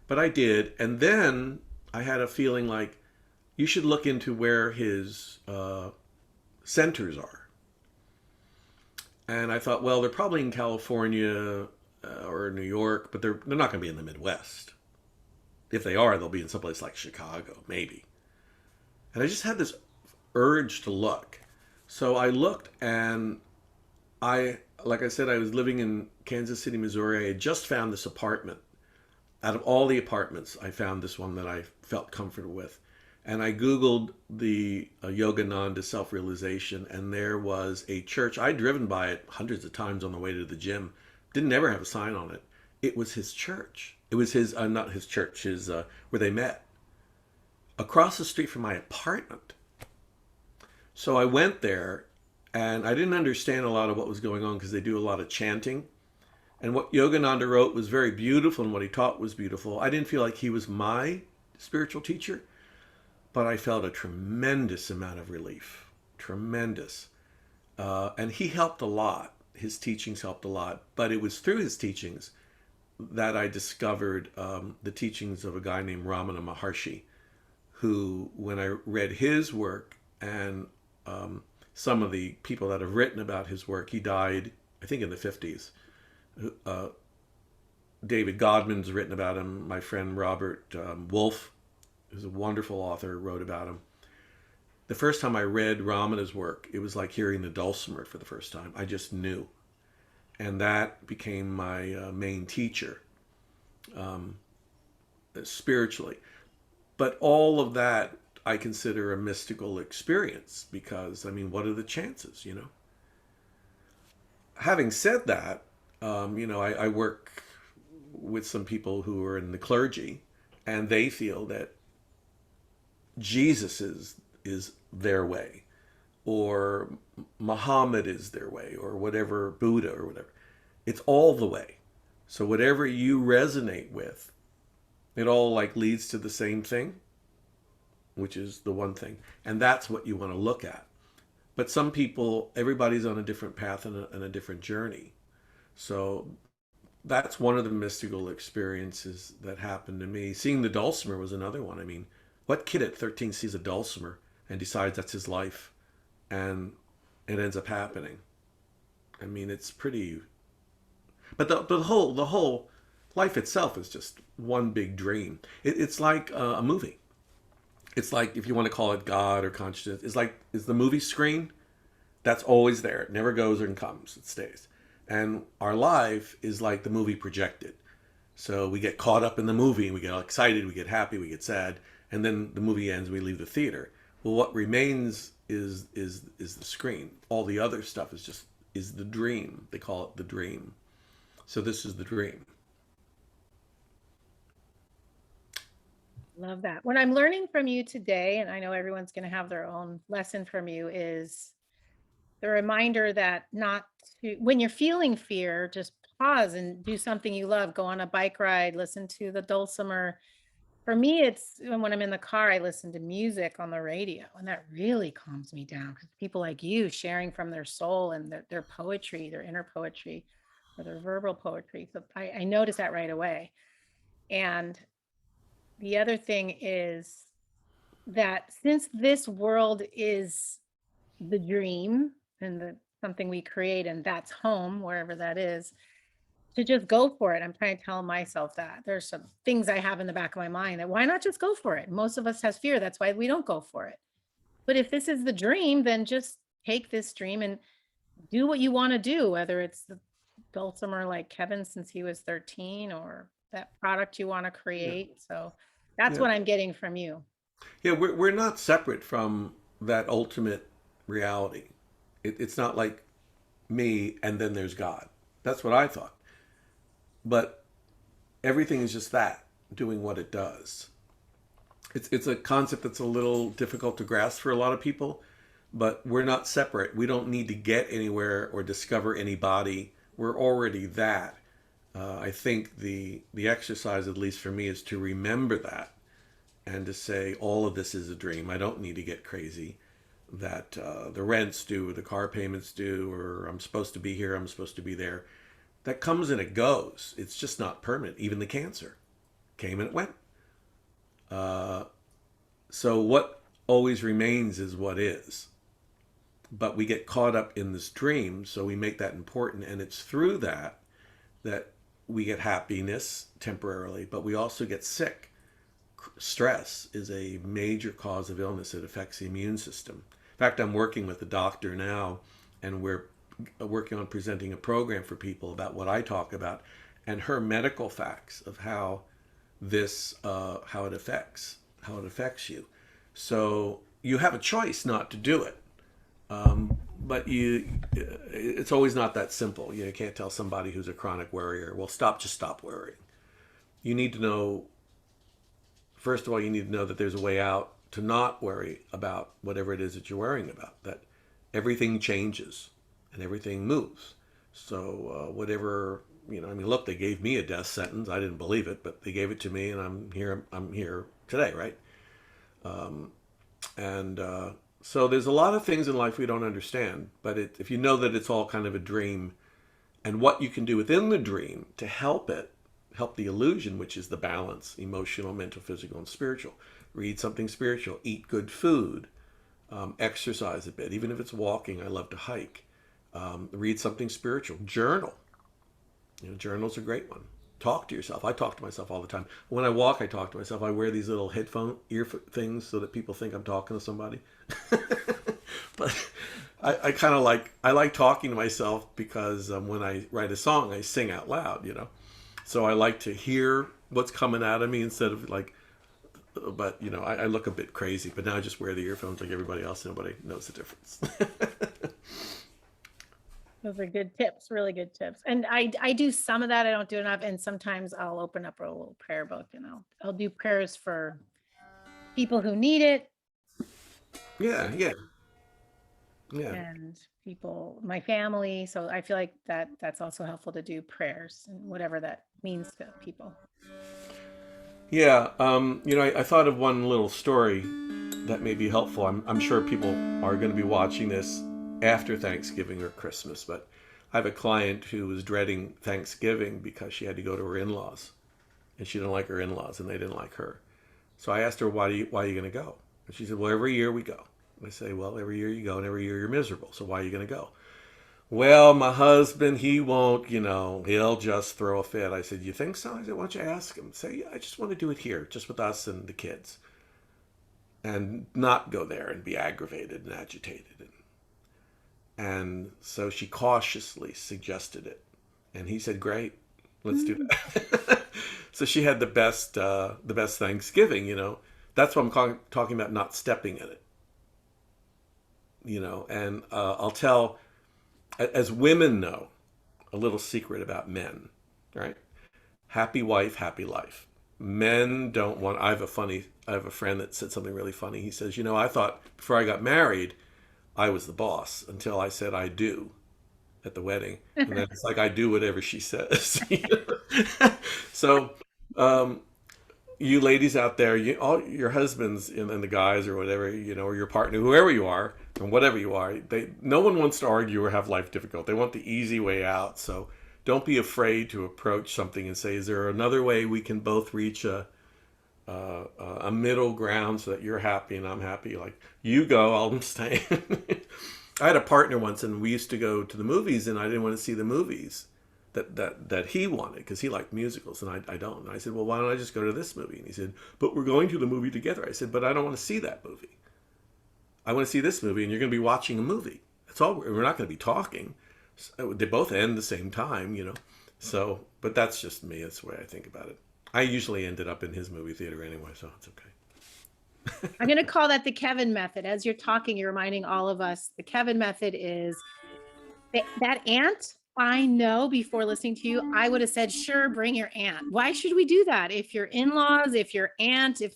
but I did. And then I had a feeling like you should look into where his centers are. And I thought, well, they're probably in California or New York, but they're not going to be in the Midwest. If they are, they'll be in someplace like Chicago, maybe. And I just had this urge to look. So I looked, and like I said, I was living in Kansas City, Missouri. I had just found this apartment Out of all the apartments, I found this one that I felt comfortable with. And I Googled the Yogananda self-realization, and there was a church. I'd driven by it hundreds of times on the way to the gym. Didn't ever have a sign on it. It was his church. It was his, not his church, his, where they met. Across the street from my apartment. So I went there, and I didn't understand a lot of what was going on because they do a lot of chanting. And what Yogananda wrote was very beautiful, and what he taught was beautiful. I didn't feel like he was my spiritual teacher, but I felt a tremendous amount of relief. Tremendous. And he helped a lot. His teachings helped a lot. But it was through his teachings that I discovered the teachings of a guy named Ramana Maharshi, who, when I read his work and some of the people that have written about his work, he died, I think, in the 50s. David Godman's written about him. My friend Robert Wolfe, who's a wonderful author, wrote about him. The first time I read Ramana's work, it was like hearing the dulcimer for the first time. I just knew. And that became my main teacher spiritually. But all of that I consider a mystical experience because, I mean, what are the chances, you know? Having said that, I work with some people who are in the clergy, and they feel that Jesus is their way, or Muhammad is their way, or whatever, Buddha or whatever. It's all the way. So whatever you resonate with, it all like leads to the same thing, which is the one thing. And that's what you want to look at. But some people, everybody's on a different path and a different journey. So that's one of the mystical experiences that happened to me. Seeing the dulcimer was another one. I mean, what kid at 13 sees a dulcimer and decides that's his life, and it ends up happening? I mean, it's pretty. But the whole life itself is just one big dream. It's like a movie. It's like, if you want to call it God or consciousness, it's the movie screen. That's always there. It never goes and comes. It stays. And our life is like the movie projected. So we get caught up in the movie, and we get all excited, we get happy, we get sad, and then the movie ends, we leave the theater. Well, what remains is the screen. All the other stuff is the dream. They call it the dream. So this is the dream. Love that. What I'm learning from you today, and I know everyone's going to have their own lesson from you, is the reminder that when you're feeling fear, just pause and do something you love. Go on a bike ride, listen to the dulcimer. For me, it's when I'm in the car, I listen to music on the radio, and that really calms me down, because people like you sharing from their soul and their poetry, their inner poetry, or their verbal poetry. So I notice that right away. And the other thing is that since this world is the dream and something we create, and that's home, wherever that is, to just go for it. I'm trying to tell myself that there's some things I have in the back of my mind that why not just go for it? Most of us has fear. That's why we don't go for it. But if this is the dream, then just take this dream and do what you want to do, whether it's the dulcimer like Kevin since he was 13, or that product you want to Yeah. create. So that's Yeah. what I'm getting from you. Yeah, we're not separate from that ultimate reality. It's not like me and then there's God. That's what I thought. But everything is just that, doing what it does. It's a concept that's a little difficult to grasp for a lot of people, but we're not separate. We don't need to get anywhere or discover anybody. We're already that. I think the exercise, at least for me, is to remember that and to say all of this is a dream. I don't need to get crazy that the rent's due, or the car payments due, or I'm supposed to be here, I'm supposed to be there. That comes and it goes. It's just not permanent. Even the cancer came and it went. So what always remains is what is. But we get caught up in this dream, so we make that important. And it's through that we get happiness temporarily, but we also get sick. Stress is a major cause of illness. It affects the immune system. In fact, I'm working with a doctor now, and we're working on presenting a program for people about what I talk about, and her medical facts of how this how it affects you. So you have a choice not to do it, but it's always not that simple. You can't tell somebody who's a chronic worrier, well, just stop worrying. You need to know, first of all, you need to know that there's a way out to not worry about whatever it is that you're worrying about, that everything changes and everything moves. So whatever, I mean, look, they gave me a death sentence. I didn't believe it, but they gave it to me, and I'm here today, right? And so there's a lot of things in life we don't understand, but if you know that it's all kind of a dream, and what you can do within the dream to help the illusion, which is the balance, emotional, mental, physical, and spiritual. Read something spiritual, eat good food, exercise a bit, even if it's walking. I love to hike. Read something spiritual, journal. Journal's a great one. Talk to yourself. I talk to myself all the time. When I walk, I talk to myself. I wear these little ear things so that people think I'm talking to somebody. But I kind of like talking to myself because when I write a song, I sing out loud, So I like to hear what's coming out of me instead of but I look a bit crazy, but now I just wear the earphones like everybody else. Nobody knows the difference. Those are good tips, really good tips. And I do some of that. I don't do enough. And sometimes I'll open up a little prayer book and I'll do prayers for people who need it. Yeah. And people, my family. So I feel like that's also helpful to do prayers and whatever that means to people. Yeah. I thought of one little story that may be helpful. I'm sure people are going to be watching this after Thanksgiving or Christmas, but I have a client who was dreading Thanksgiving because she had to go to her in-laws, and she didn't like her in-laws, and they didn't like her. So I asked her, why are you going to go? And she said, well, every year we go. I say, well, every year you go, and every year you're miserable, so why are you going to go? Well, my husband, he won't, he'll just throw a fit. I said, you think so? I said, why don't you ask him? Say, yeah, I just want to do it here, just with us and the kids, and not go there and be aggravated and agitated. And so she cautiously suggested it. And he said, great, let's do that. So she had the best Thanksgiving, That's what I'm talking about, not stepping in it. And I'll tell, as women know, a little secret about men, right? Happy wife, happy life. Men don't want, I have a friend that said something really funny. He says, I thought before I got married, I was the boss until I said I do at the wedding. And then it's like I do whatever she says. So you ladies out there, all your husbands and the guys or whatever, or your partner, whoever you are, and whatever you are, no one wants to argue or have life difficult. They want the easy way out. So don't be afraid to approach something and say, is there another way we can both reach a middle ground so that you're happy and I'm happy? Like, you go, I'll stay. I had a partner once, and we used to go to the movies, and I didn't want to see the movies that he wanted because he liked musicals and I don't. And I said, well, why don't I just go to this movie? And he said, but we're going to the movie together. I said, but I don't want to see that movie. I want to see this movie, and you're going to be watching a movie. That's all. We're not going to be talking. So they both end the same time, So, but that's just me. That's the way I think about it. I usually ended up in his movie theater anyway, so it's okay. I'm going to call that the Kevin method. As you're talking, you're reminding all of us the Kevin method is that aunt. I know before listening to you, I would have said, sure, bring your aunt. Why should we do that? If your in-laws, if your aunt, if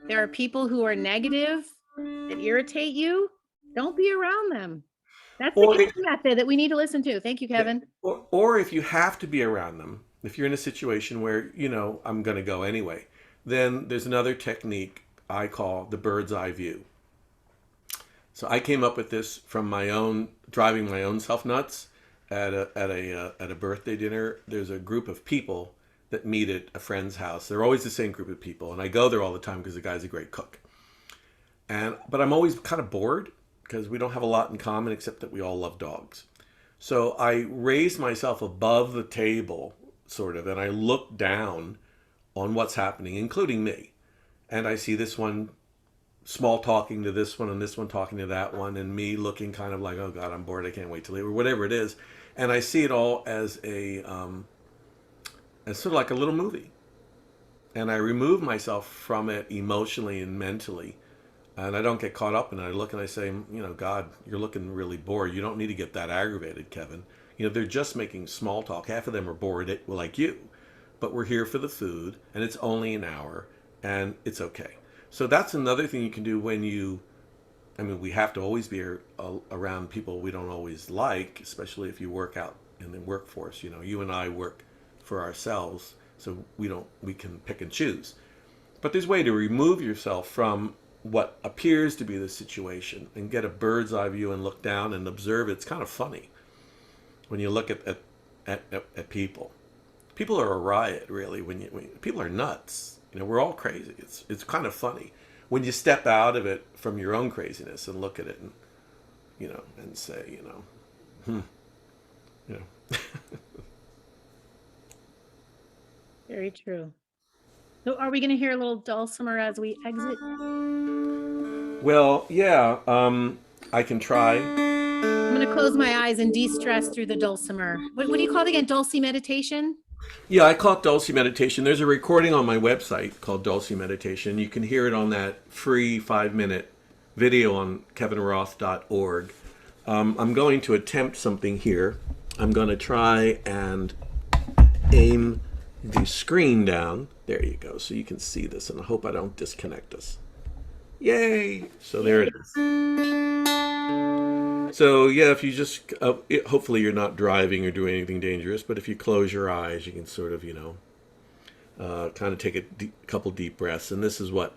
there are people who are negative that irritate you, don't be around them. That's the Kevin method that we need to listen to. Thank you, Kevin. Or if you have to be around them, if you're in a situation where, I'm going to go anyway, then there's another technique I call the bird's eye view. So I came up with this from driving my own self nuts at a birthday dinner. There's a group of people that meet at a friend's house. They're always the same group of people, and I go there all the time because the guy's a great cook. But I'm always kind of bored because we don't have a lot in common except that we all love dogs. So I raise myself above the table, sort of, and I look down on what's happening, including me. And I see this one small talking to this one and this one talking to that one, and me looking kind of like, oh God, I'm bored, I can't wait to leave, or whatever it is. And I see it all as as sort of like a little movie. and I remove myself from it emotionally and mentally. And I don't get caught up in it. I look and I say, God, you're looking really bored. You don't need to get that aggravated, Kevin. They're just making small talk. Half of them are bored like you. But we're here for the food, and it's only an hour, and it's okay. So that's another thing you can do when we have to always be around people we don't always like, especially if you work out in the workforce. You and I work for ourselves, so we can pick and choose. But there's a way to remove yourself from what appears to be the situation and get a bird's eye view and look down and observe it. It's kind of funny when you look at people. People are a riot, really. When people are nuts. We're all crazy. It's kind of funny when you step out of it from your own craziness and look at it and and say, Very true. So are we going to hear a little dulcimer as we exit? Well, yeah, I can try. I'm going to close my eyes and de-stress through the dulcimer. What do you call it again? Dulcimeditation? Yeah, I call it dulcimeditation. There's a recording on my website called Dulcimeditation. You can hear it on that free 5-minute video on kevinroth.org. I'm going to attempt something here. I'm going to try and aim the screen down. There you go. So you can see this, and I hope I don't disconnect us. Yay! So there it is. So yeah, if you just, hopefully you're not driving or doing anything dangerous, but if you close your eyes, you can sort of, kind of take a couple deep breaths. And this is what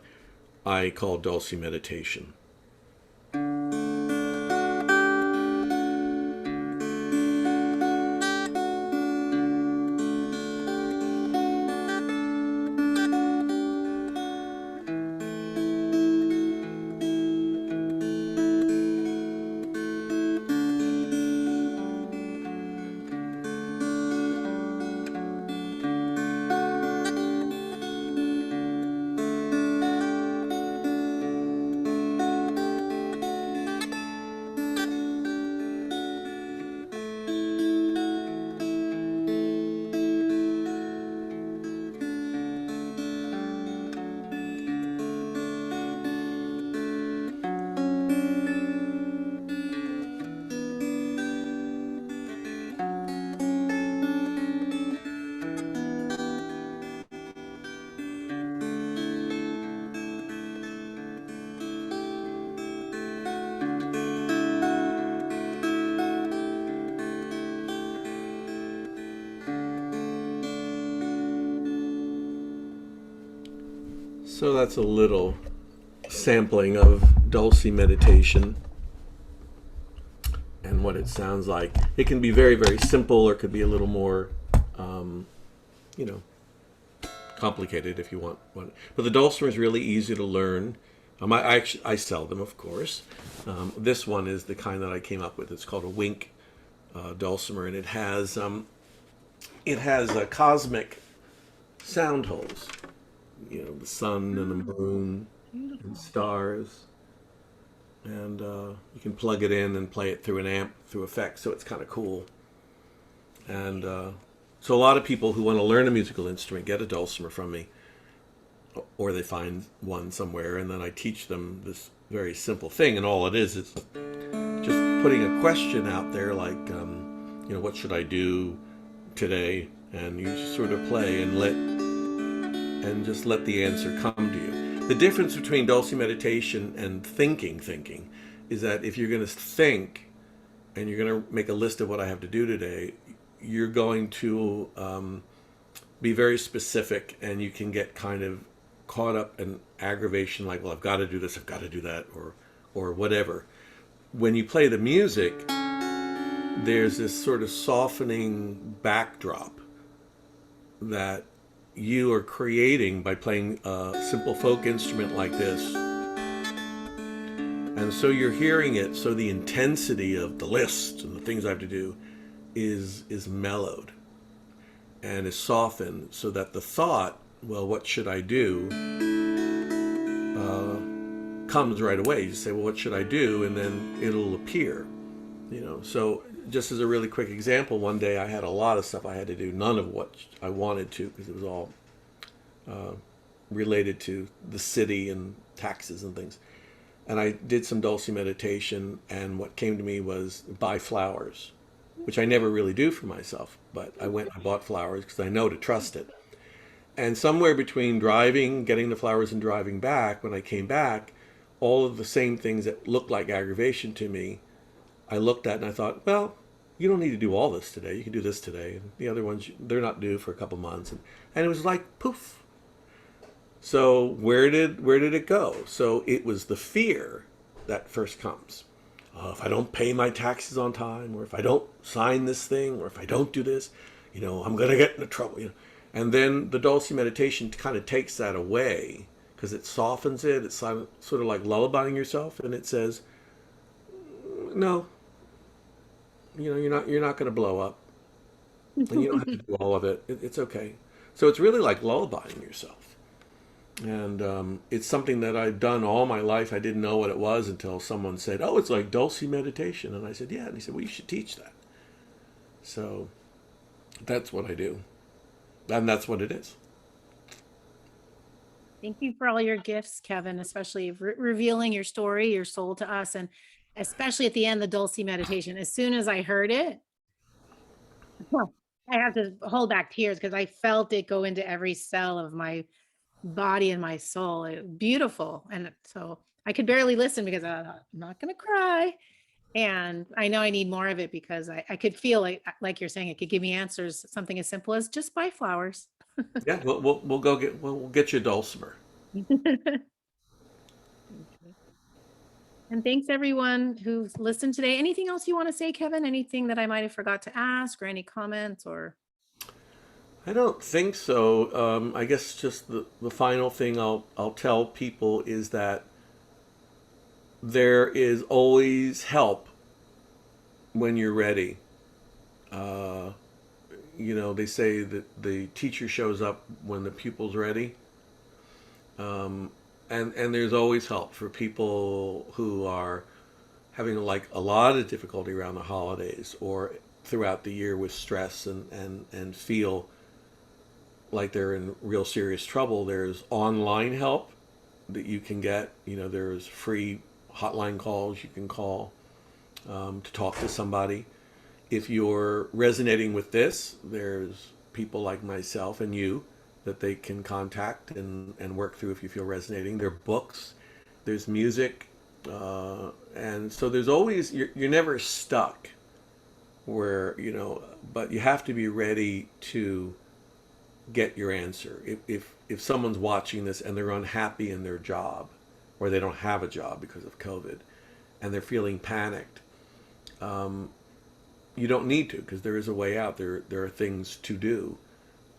I call dulcimeditation. So that's a little sampling of dulcimeditation and what it sounds like. It can be very, very simple, or it could be a little more, complicated if you want one. But the dulcimer is really easy to learn. I sell them, of course. This one is the kind that I came up with. It's called a wink dulcimer, and it has a cosmic sound holes. The sun and the moon and stars, and you can plug it in and play it through an amp, through effects, so it's kind of cool. And so a lot of people who want to learn a musical instrument get a dulcimer from me, or they find one somewhere, and then I teach them this very simple thing, and all it is just putting a question out there, like, what should I do today? And you just sort of play and just let the answer come to you. The difference between dulcimeditation and thinking is that if you're going to think and you're going to make a list of what I have to do today, you're going to be very specific, and you can get kind of caught up in aggravation, like, well, I've got to do this, I've got to do that, or whatever. When you play the music, there's this sort of softening backdrop that you are creating by playing a simple folk instrument like this. And so you're hearing it, so the intensity of the list and the things I have to do is mellowed and is softened, so that the thought, well, what should I do, comes right away. You say, well, what should I do? And then it'll appear. So just as a really quick example, one day I had a lot of stuff I had to do, none of what I wanted to, because it was all related to the city and taxes and things. And I did some Dulce meditation, and what came to me was buy flowers, which I never really do for myself. But I went and I bought flowers because I know to trust it. And somewhere between driving, getting the flowers, and driving back, when I came back, all of the same things that looked like aggravation to me, I looked at and I thought, well, you don't need to do all this today. You can do this today. And the other ones, they're not due for a couple months. And it was like poof. So where did it go? So it was the fear that first comes. If I don't pay my taxes on time, or if I don't sign this thing, or if I don't do this, I'm gonna get into trouble. And then the Dulce meditation kind of takes that away because it softens it. It's sort of like lullabying yourself, and it says, no, you're not going to blow up, and you don't have to do all of it. It's okay. So it's really like lullabying yourself, and it's something that I've done all my life. I didn't know what it was until someone said, "Oh, it's like Dulce meditation," and I said, "Yeah," and he said, "Well, you should teach that." So that's what I do, and that's what it is. Thank you for all your gifts, Kevin, especially revealing your story, your soul to us, and especially at the end, the Dulce meditation. As soon as I heard it, I have to hold back tears because I felt it go into every cell of my body and my soul. Beautiful. And so I could barely listen because I'm not going to cry. And I know I need more of it because I could feel like you're saying, it could give me answers. Something as simple as just buy flowers. Yeah, we'll get you a dulcimer. And thanks everyone who's listened today. Anything else you want to say, Kevin? Anything that I might have forgot to ask, or any comments? Or I don't think so. I guess just the final thing I'll tell people is that there is always help when you're ready. Uh, they say that the teacher shows up when the pupil's ready. And there's always help for people who are having like a lot of difficulty around the holidays or throughout the year with stress and feel like they're in real serious trouble. There's online help that you can get. There's free hotline calls you can call to talk to somebody. If you're resonating with this, there's people like myself and you that they can contact and work through if you feel resonating. There are books, there's music, and so there's always, you're never stuck where, but you have to be ready to get your answer. If someone's watching this and they're unhappy in their job, or they don't have a job because of COVID, and they're feeling panicked, you don't need to, because there is a way out. There are things to do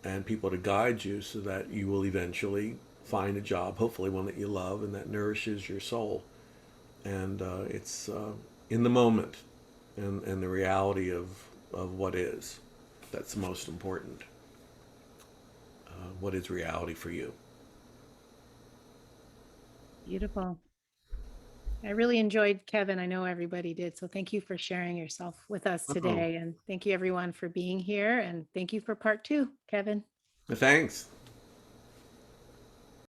and people to guide you so that you will eventually find a job, hopefully one that you love and that nourishes your soul. And it's in the moment and the reality of what is. That's most important. What is reality for you? beautiful. I really enjoyed, Kevin. I know everybody did. So thank you for sharing yourself with us Oh, today. And thank you everyone for being here. And thank you for part 2, Kevin. thanks.